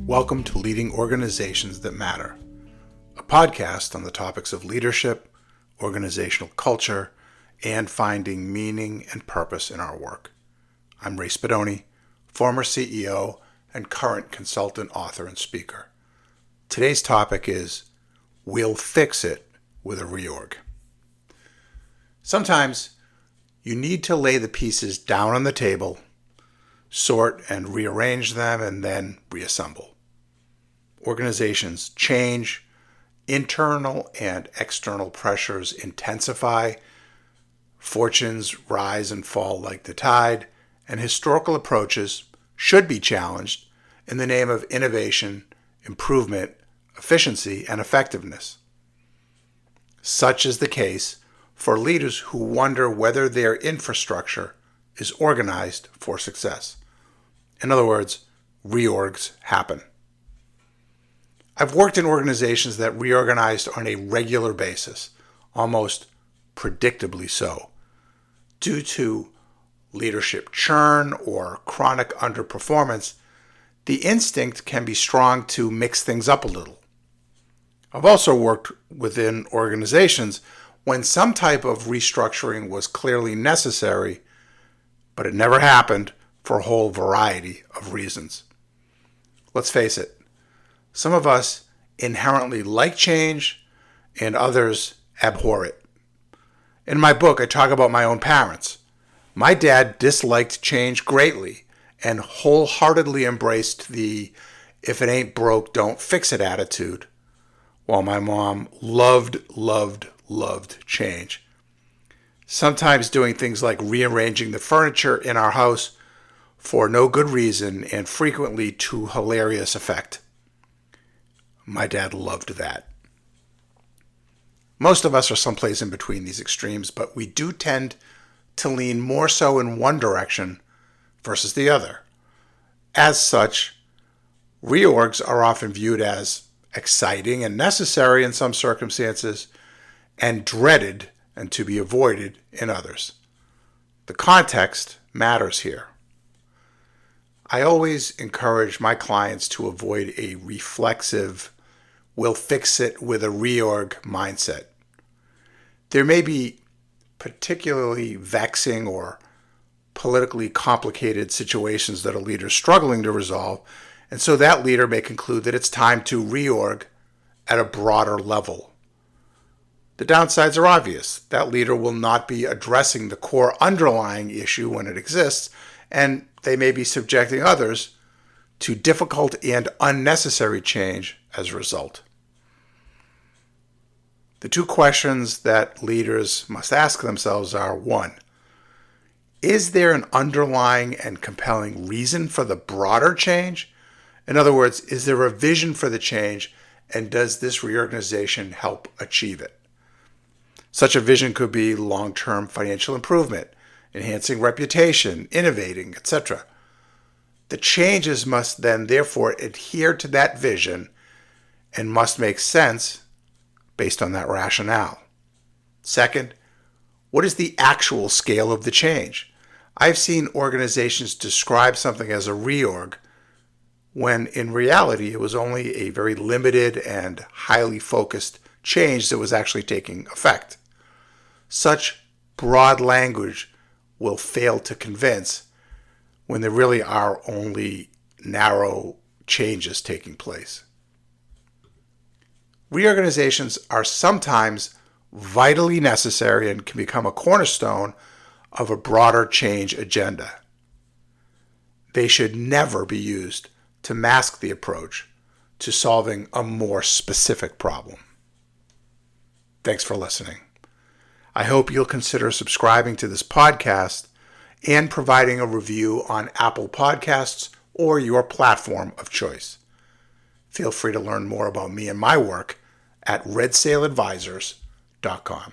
Welcome to Leading Organizations That Matter, a podcast on the topics of leadership, organizational culture, and finding meaning and purpose in our work. I'm Ray Spadoni, former CEO and current consultant, author, and speaker. Today's topic is, we'll fix it with a reorg. Sometimes you need to lay the pieces down on the table, sort and rearrange them, and then reassemble. Organizations change, internal and external pressures intensify, fortunes rise and fall like the tide, and historical approaches should be challenged in the name of innovation, improvement, efficiency, and effectiveness. Such is the case for leaders who wonder whether their infrastructure is organized for success. In other words, reorgs happen. I've worked in organizations that reorganized on a regular basis, almost predictably so, due to leadership churn or chronic underperformance. The instinct can be strong to mix things up a little. I've also worked within organizations when some type of restructuring was clearly necessary, but it never happened for a whole variety of reasons. Let's face it, some of us inherently like change and others abhor it. In my book, I talk about my own parents. My dad disliked change greatly and wholeheartedly embraced the if it ain't broke, don't fix it attitude, while my mom loved change. Sometimes doing things like rearranging the furniture in our house for no good reason and frequently to hilarious effect. My dad loved that. Most of us are someplace in between these extremes, but we do tend to lean more so in one direction versus the other. As such, reorgs are often viewed as exciting and necessary in some circumstances, and dreaded and to be avoided in others. The context matters here. I always encourage my clients to avoid a reflexive, we'll fix it with a reorg mindset. There may be particularly vexing or politically complicated situations that a leader is struggling to resolve, and so that leader may conclude that it's time to reorg at a broader level. The downsides are obvious. That leader will not be addressing the core underlying issue when it exists, and they may be subjecting others to difficult and unnecessary change as a result. The two questions that leaders must ask themselves are, 1, is there an underlying and compelling reason for the broader change? In other words, is there a vision for the change, and does this reorganization help achieve it? Such a vision could be long-term financial improvement, enhancing reputation, innovating, etc. The changes must then therefore adhere to that vision and must make sense based on that rationale. Second, what is the actual scale of the change? I've seen organizations describe something as a reorg when in reality it was only a very limited and highly focused change that was actually taking effect. Such broad language will fail to convince when there really are only narrow changes taking place. Reorganizations are sometimes vitally necessary and can become a cornerstone of a broader change agenda. They should never be used to mask the approach to solving a more specific problem. Thanks for listening. I hope you'll consider subscribing to this podcast and providing a review on Apple Podcasts or your platform of choice. Feel free to learn more about me and my work at redsailadvisors.com.